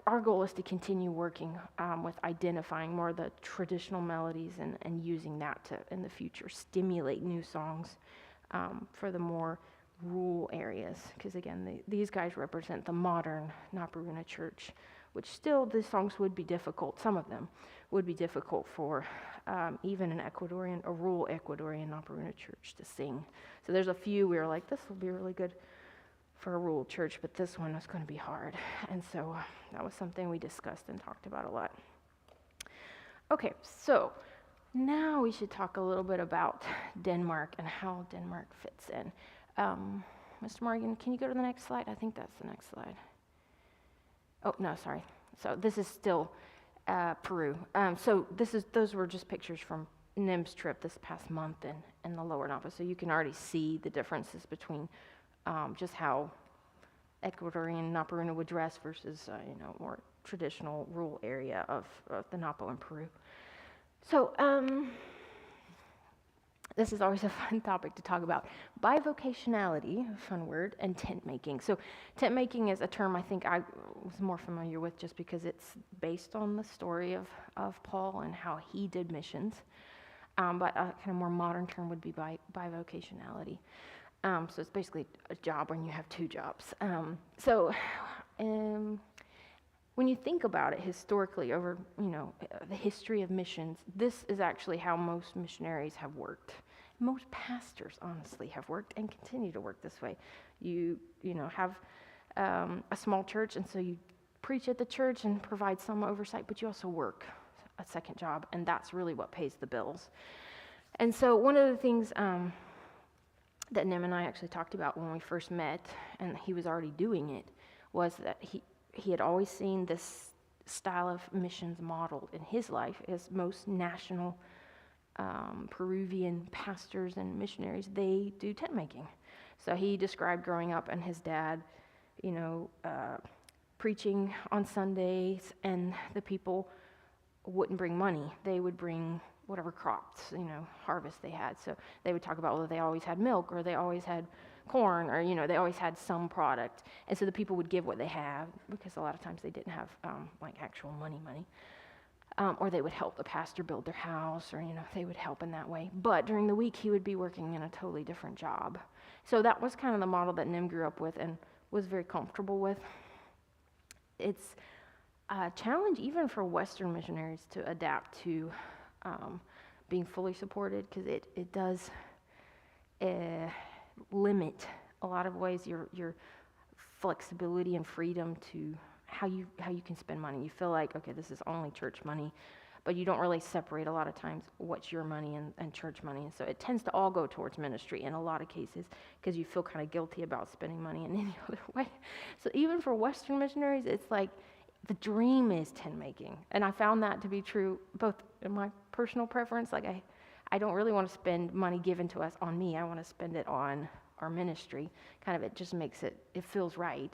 S1: Our goal is to continue working with identifying more of the traditional melodies and using that to, in the future, stimulate new songs for the more rural areas. Because again, these guys represent the modern Naparuna church, which still the songs would be difficult, some of them would be difficult for even a rural Ecuadorian Naparuna church to sing. So there's a few we were like, this will be really good for a rural church, but this one was going to be hard. And so that was something we discussed and talked about a lot. Okay, so now we should talk a little bit about Denmark and how Denmark fits in. Mr. Morgan, can you go to the next slide? I think that's the next slide. Oh, no, sorry. So this is still Peru. So those were just pictures from NIM's trip this past month in the Lower Napa, so you can already see the differences between just how Ecuadorian Naparuna would dress versus, more traditional rural area of the Napo in Peru. So, this is always a fun topic to talk about. Bivocationality, a fun word, and tent making. So tent making is a term I think I was more familiar with just because it's based on the story of Paul and how he did missions. But a kind of more modern term would be bivocationality. So it's basically a job when you have two jobs. When you think about it historically over, the history of missions, this is actually how most missionaries have worked. Most pastors, honestly, have worked and continue to work this way. You have a small church, and so you preach at the church and provide some oversight, but you also work a second job, and that's really what pays the bills. And so one of the things that Nim and I actually talked about when we first met, and he was already doing it, was that he had always seen this style of missions modeled in his life as most national Peruvian pastors and missionaries, they do tent making. So he described growing up and his dad, preaching on Sundays, and the people wouldn't bring money. They would bring whatever crops, harvest they had. So they would talk about whether they always had milk or they always had corn or, they always had some product. And so the people would give what they had because a lot of times they didn't have actual money. Or they would help the pastor build their house or, they would help in that way. But during the week, he would be working in a totally different job. So that was kind of the model that Nim grew up with and was very comfortable with. It's a challenge even for Western missionaries to adapt to being fully supported because it does limit a lot of ways your flexibility and freedom to how you can spend money. You feel like, okay, this is only church money, but you don't really separate a lot of times what's your money and church money. And so it tends to all go towards ministry in a lot of cases because you feel kind of guilty about spending money in any other way. So even for Western missionaries, it's like the dream is tent making. And I found that to be true both in my personal preference. Like I don't really want to spend money given to us on me. I want to spend it on our ministry. Kind of it just makes it feels right.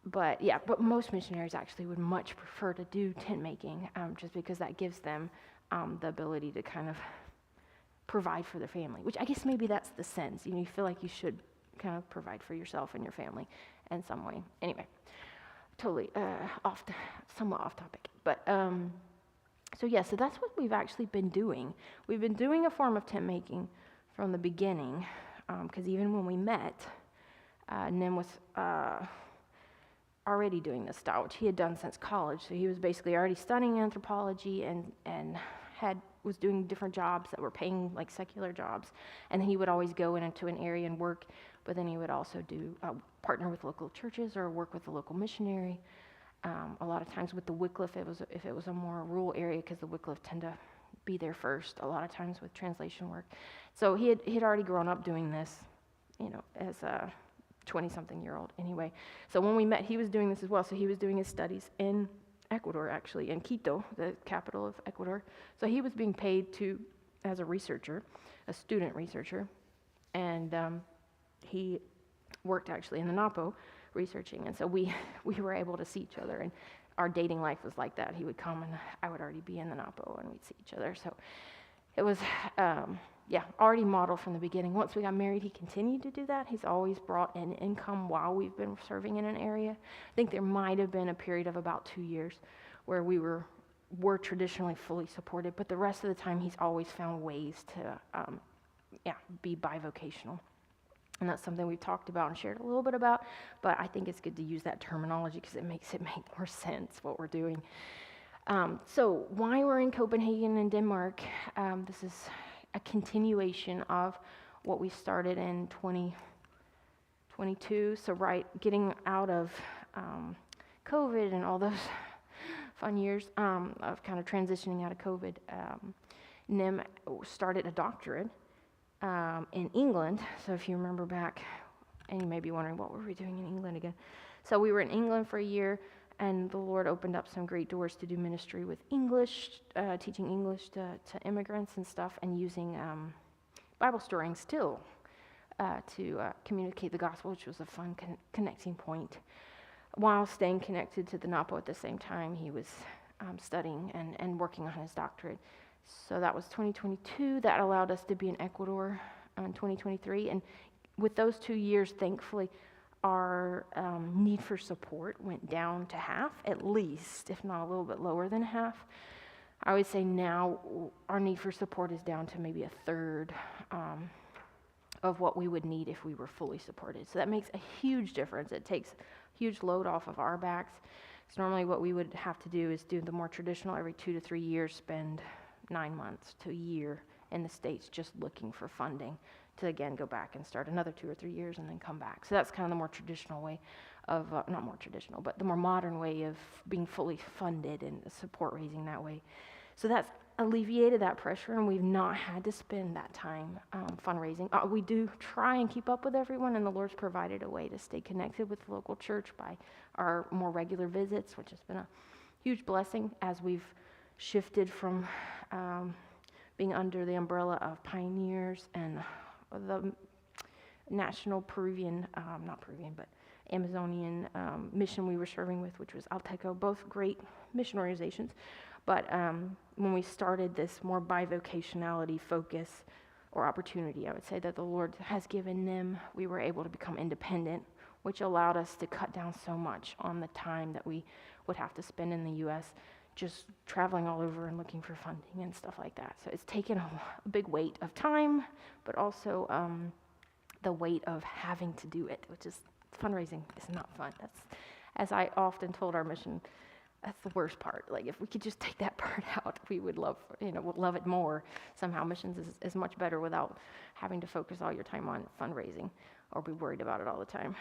S1: But most missionaries actually would much prefer to do tent making just because that gives them the ability to kind of provide for their family, which I guess maybe that's the sense. You feel like you should kind of provide for yourself and your family in some way. Anyway, totally somewhat off topic. But so that's what we've actually been doing. We've been doing a form of tent making from the beginning because even when we met, Nim was already doing this style, which he had done since college. So he was basically already studying anthropology and was doing different jobs that were paying like secular jobs. And he would always go into an area and work, but then he would also do partner with local churches or work with a local missionary. A lot of times with the Wycliffe, if it was a more rural area, because the Wycliffe tend to be there first. A lot of times with translation work. So he had already grown up doing this, as a 20-something-year-old anyway. So when we met, he was doing this as well. So he was doing his studies in Ecuador, actually, in Quito, the capital of Ecuador. So he was being paid as a researcher, a student researcher, and he worked actually in the Napo researching. And so we were able to see each other, and our dating life was like that. He would come, and I would already be in the Napo, and we'd see each other. So it was already modeled from the beginning. Once we got married, he continued to do that. He's always brought in income while we've been serving in an area. I think there might have been a period of about 2 years where we were traditionally fully supported, but the rest of the time he's always found ways to be bivocational. And that's something we've talked about and shared a little bit about, but I think it's good to use that terminology because it makes it make more sense what we're doing. So why we're in Copenhagen in Denmark, this is a continuation of what we started in 2022. So getting out of COVID and all those fun years of kind of transitioning out of COVID, Nim started a doctorate in England. So if you remember back, and you may be wondering, what were we doing in England again? So we were in England for a year, And the Lord opened up some great doors to do ministry with English, teaching English to immigrants and stuff, and using Bible storying still to communicate the gospel, which was a fun connecting point. While staying connected to the NAPO at the same time, he was studying and working on his doctorate. So that was 2022. That allowed us to be in Ecuador in 2023. And with those 2 years, thankfully, our need for support went down to half, at least, if not a little bit lower than half. I would say now our need for support is down to maybe a third of what we would need if we were fully supported. So that makes a huge difference. It takes a huge load off of our backs. So normally what we would have to do is do the more traditional every 2 to 3 years, spend 9 months to a year in the States just looking for funding to again go back and start another 2 or 3 years and then come back. So that's kind of the more traditional way of, not more traditional, but the more modern way of being fully funded and support raising that way. So that's alleviated that pressure, and we've not had to spend that time fundraising. We do try and keep up with everyone, and the Lord's provided a way to stay connected with the local church by our more regular visits, which has been a huge blessing as we've shifted from being under the umbrella of Pioneers and the national Amazonian mission we were serving with, which was Alteco, both great mission organizations. But when we started this more bivocationality focus or opportunity, I would say that the Lord has given them, we were able to become independent, which allowed us to cut down so much on the time that we would have to spend in the U.S. just traveling all over and looking for funding and stuff like that. So it's taken a big weight of time, but also the weight of having to do it, which is fundraising is not fun. That's, as I often told our mission, that's the worst part. Like if we could just take that part out, we would love it more. Somehow missions is much better without having to focus all your time on fundraising or be worried about it all the time.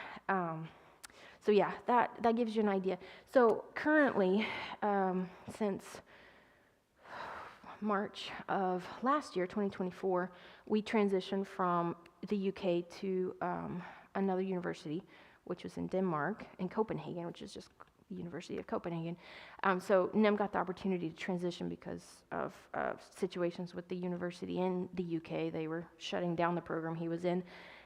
S1: So yeah, that gives you an idea. So currently, since March of last year, 2024, we transitioned from the UK to another university, which was in Denmark, in Copenhagen, which is just the University of Copenhagen. So Nem got the opportunity to transition because of situations with the university in the UK. They were shutting down the program he was in,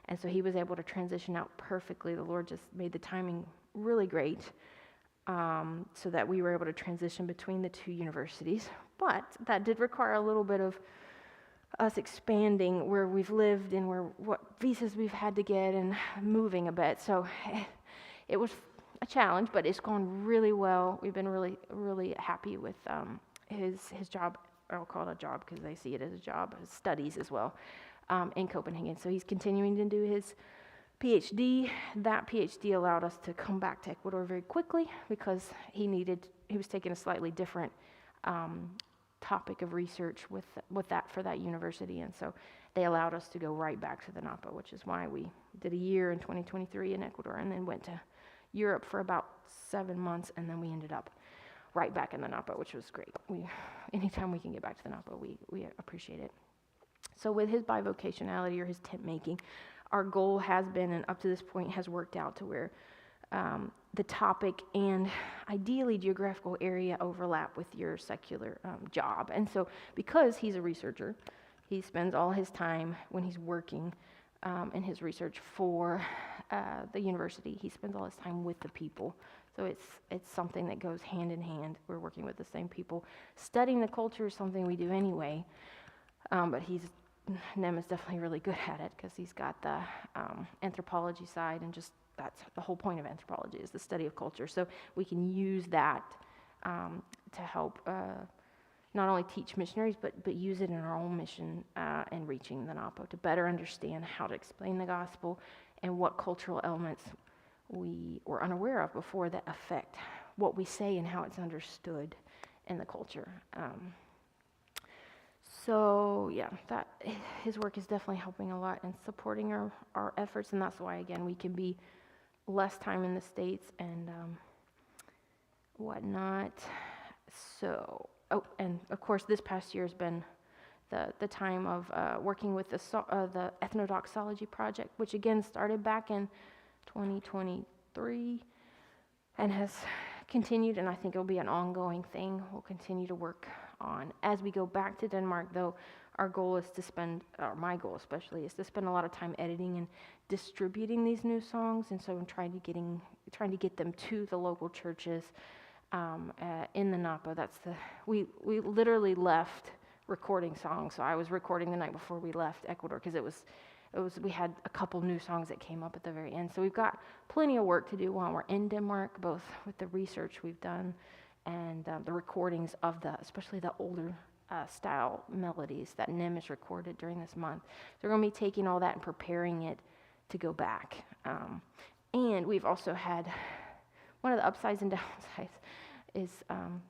S1: and so he was able to transition out perfectly. The Lord just made the timing really great, so that we were able to transition between the two universities. But that did require a little bit of us expanding where we've lived and what visas we've had to get and moving a bit. So it was a challenge, but it's gone really well. We've been really, really happy with his job. I'll call it a job because I see it as a job, his studies as well, in Copenhagen. So he's continuing to do his PhD. That PhD allowed us to come back to Ecuador very quickly because he was taking a slightly different topic of research with that for that university, and so they allowed us to go right back to the NAPO, which is why we did a year in 2023 in Ecuador and then went to Europe for about 7 months, and then we ended up right back in the NAPO, which was great. Anytime we can get back to the NAPO, we appreciate it. So with his bivocationality or his tent making, our goal has been, and up to this point has worked out to where the topic and ideally geographical area overlap with your secular job. And so because he's a researcher, he spends all his time when he's working in his research for the university. He spends all his time with the people. So it's something that goes hand in hand. We're working with the same people. Studying the culture is something we do anyway, but Nem is definitely really good at it because he's got the anthropology side, and just that's the whole point of anthropology is the study of culture. So we can use that to help not only teach missionaries, but use it in our own mission and reaching the NAPO to better understand how to explain the gospel and what cultural elements we were unaware of before that affect what we say and how it's understood in the culture. So yeah, that his work is definitely helping a lot and supporting our efforts, and that's why, again, we can be less time in the States and whatnot. So, and of course, this past year has been the time of working with the Ethnodoxology Project, which again started back in 2023 and has continued, and I think it'll be an ongoing thing we'll continue to work on. As we go back to Denmark, though, our goal is to spend, or my goal especially, is to spend a lot of time editing and distributing these new songs, and so I'm trying to get them to the local churches in the Napo. We literally left recording songs, so I was recording the night before we left Ecuador because we had a couple new songs that came up at the very end. So we've got plenty of work to do while we're in Denmark, both with the research we've done and the recordings of especially the older style melodies that Nim has recorded during this month. So we're going to be taking all that and preparing it to go back. And we've also had one of the upsides and downsides is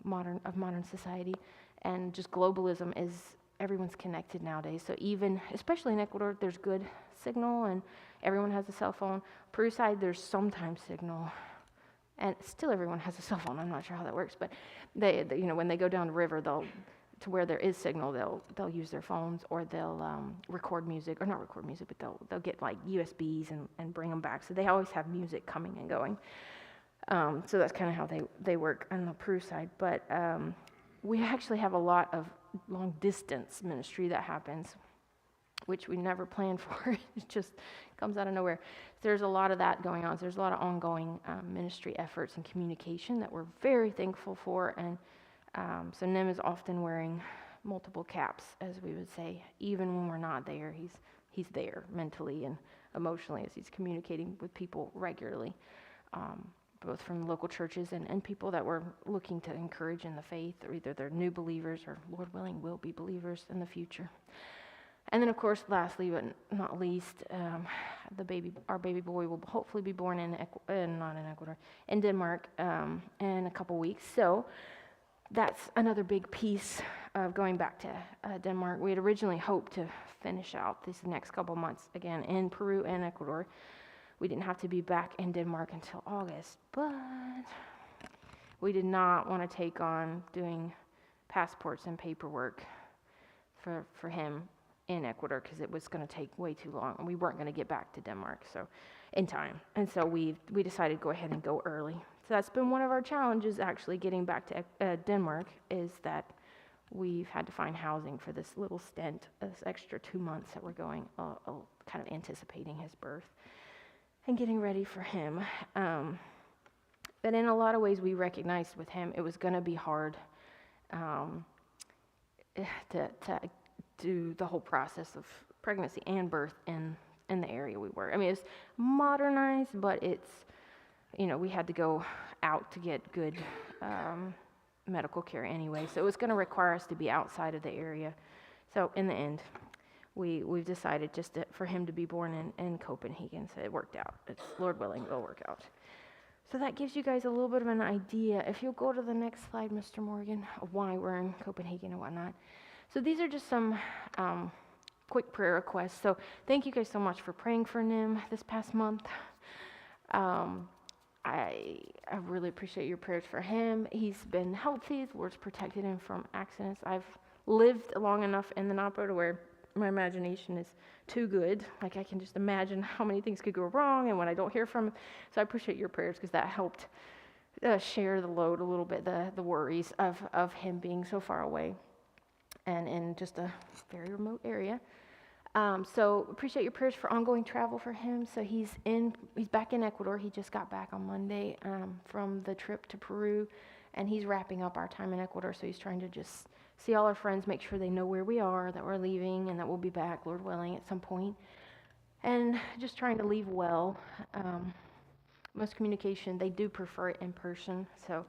S1: modern society, and just globalism is everyone's connected nowadays. So even, especially in Ecuador, there's good signal and everyone has a cell phone. Peru side, there's sometimes signal, and still everyone has a cell phone. I'm not sure how that works, but they when they go down the river, to where there is signal, they'll use their phones, or they'll record music, or not record music, but they'll get like USBs and bring them back. So they always have music coming and going. So that's kind of how they work on the Peru side. But we actually have a lot of long distance ministry that happens, which we never planned for. It just comes out of nowhere. There's a lot of that going on. So there's a lot of ongoing ministry efforts and communication that we're very thankful for. And so Nim is often wearing multiple caps, as we would say. Even when we're not there, he's there mentally and emotionally as he's communicating with people regularly, both from local churches and people that we're looking to encourage in the faith, or either they're new believers or, Lord willing, will be believers in the future. And then, of course, lastly but not least, our baby boy will hopefully be born in Denmark in a couple weeks. So that's another big piece of going back to Denmark. We had originally hoped to finish out these next couple months again in Peru and Ecuador. We didn't have to be back in Denmark until August, but we did not want to take on doing passports and paperwork for him in Ecuador because it was going to take way too long, and we weren't going to get back to Denmark in time. And so we decided to go ahead and go early. So that's been one of our challenges, actually, getting back to Denmark, is that we've had to find housing for this little stint, this extra 2 months that we're going, kind of anticipating his birth and getting ready for him. But in a lot of ways, we recognized with him it was going to be hard to do the whole process of pregnancy and birth in the area we were. I mean, it's modernized, but it's, we had to go out to get good medical care anyway. So it was going to require us to be outside of the area. So in the end, we've decided just for him to be born in Copenhagen. So it worked out. It's, Lord willing, it'll work out. So that gives you guys a little bit of an idea. If you'll go to the next slide, Mr. Morgan, of why we're in Copenhagen and whatnot. So these are just some quick prayer requests. So thank you guys so much for praying for Nim this past month. I really appreciate your prayers for him. He's been healthy. The Lord's protected him from accidents. I've lived long enough in the Napo to where my imagination is too good. Like, I can just imagine how many things could go wrong and when I don't hear from him. So I appreciate your prayers because that helped share the load a little bit, the worries of him being so far away and in just a very remote area. So appreciate your prayers for ongoing travel for him. So he's back in Ecuador. He just got back on Monday from the trip to Peru, and he's wrapping up our time in Ecuador. So he's trying to just see all our friends, make sure they know where we are, that we're leaving, and that we'll be back, Lord willing, at some point. And just trying to leave well. Most communication, they do prefer it in person. So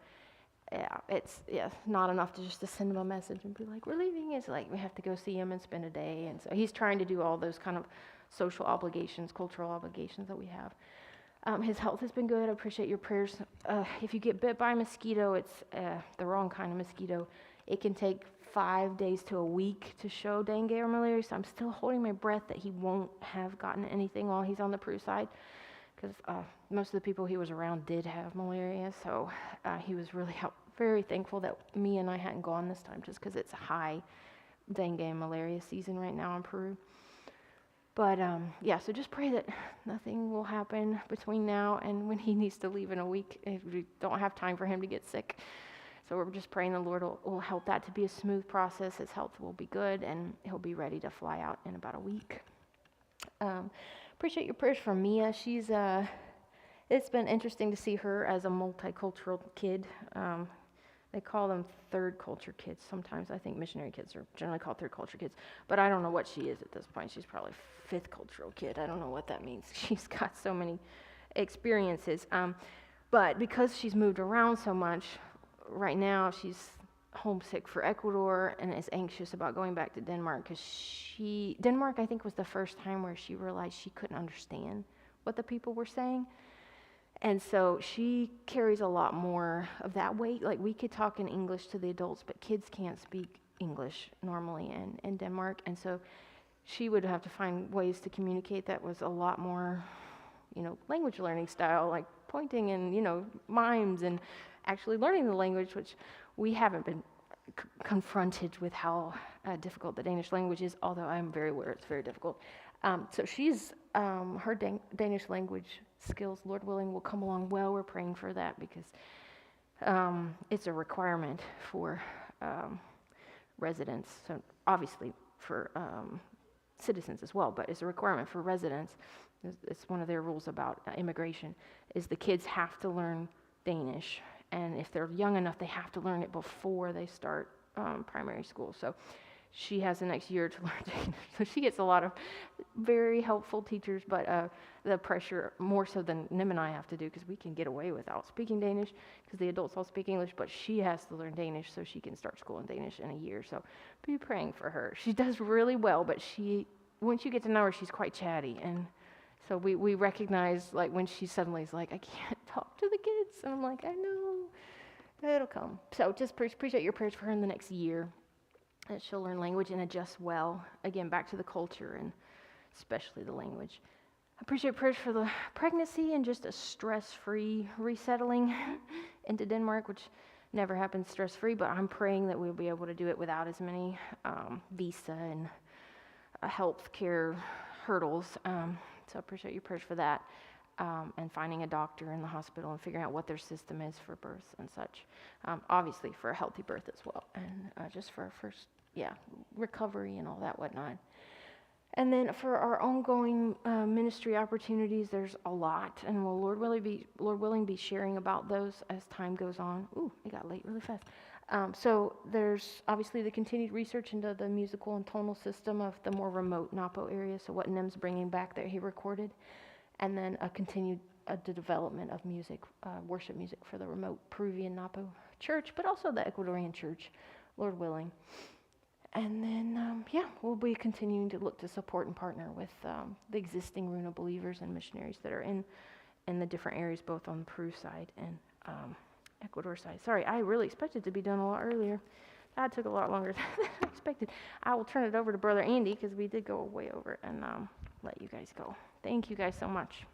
S1: it's not enough to send them a message and be like, we're leaving. It's like we have to go see him and spend a day. And so he's trying to do all those kind of social obligations, cultural obligations that we have. His health has been good. I appreciate your prayers. If you get bit by a mosquito, it's the wrong kind of mosquito. It can take 5 days to a week to show dengue or malaria. So I'm still holding my breath that he won't have gotten anything while he's on the Peru side, because most of the people he was around did have malaria. So he was really very thankful that me and I hadn't gone this time, just because it's a high dengue and malaria season right now in Peru. But yeah, so just pray that nothing will happen between now and when he needs to leave in a week. If we don't have time for him to get sick. So we're just praying the Lord will help that to be a smooth process. His health will be good, and he'll be ready to fly out in about a week. Appreciate your prayers for Mia. She's it's been interesting to see her as a multicultural kid. They call them third culture kids sometimes. I think missionary kids are generally called third culture kids, but I don't know what she is at this point. She's probably fifth cultural kid. I don't know what that means. She's got so many experiences. But because she's moved around so much, right now she's homesick for Ecuador and is anxious about going back to Denmark because Denmark, I think, was the first time where she realized she couldn't understand what the people were saying. And so she carries a lot more of that weight. Like, we could talk in English to the adults, but kids can't speak English normally in Denmark. And so she would have to find ways to communicate that was a lot more, language learning style, like pointing and, mimes and actually learning the language, which we haven't been confronted with how difficult the Danish language is, although I'm very aware it's very difficult. So she's, her Danish language skills, Lord willing, will come along well. We're praying for that because it's a requirement for residents. So obviously for citizens as well, but it's a requirement for residents. It's one of their rules about immigration, is the kids have to learn Danish. And if they're young enough, they have to learn it before they start primary school. So she has the next year to learn Danish. So she gets a lot of very helpful teachers, but the pressure more so than Nim and I have to do, because we can get away without speaking Danish because the adults all speak English, but she has to learn Danish so she can start school in Danish in a year. So be praying for her. She does really well, but once you get to know her, she's quite chatty. And so we recognize, like, when she suddenly is like, I can't talk to the kids. And I'm like, I know, it'll come. So just appreciate your prayers for her in the next year, that she'll learn language and adjust well, again, back to the culture and especially the language. I appreciate prayers for the pregnancy and just a stress-free resettling into Denmark, which never happens stress-free, but I'm praying that we'll be able to do it without as many visa and health care hurdles. So I appreciate your prayers for that, and finding a doctor in the hospital and figuring out what their system is for birth and such. Obviously for a healthy birth as well, and just for our first, recovery and all that whatnot. And then for our ongoing ministry opportunities, there's a lot, and we'll Lord willing be sharing about those as time goes on. Ooh, it got late really fast. So there's obviously the continued research into the musical and tonal system of the more remote Napo area, so what Nim's bringing back that he recorded, and then a continued the development of music, worship music for the remote Peruvian Napo church, but also the Ecuadorian church, Lord willing. And then, we'll be continuing to look to support and partner with the existing Runa believers and missionaries that are in the different areas, both on the Peru side and Ecuador side. Sorry, I really expected to be done a lot earlier. That took a lot longer than I expected. I will turn it over to Brother Andy because we did go way over, and let you guys go. Thank you guys so much.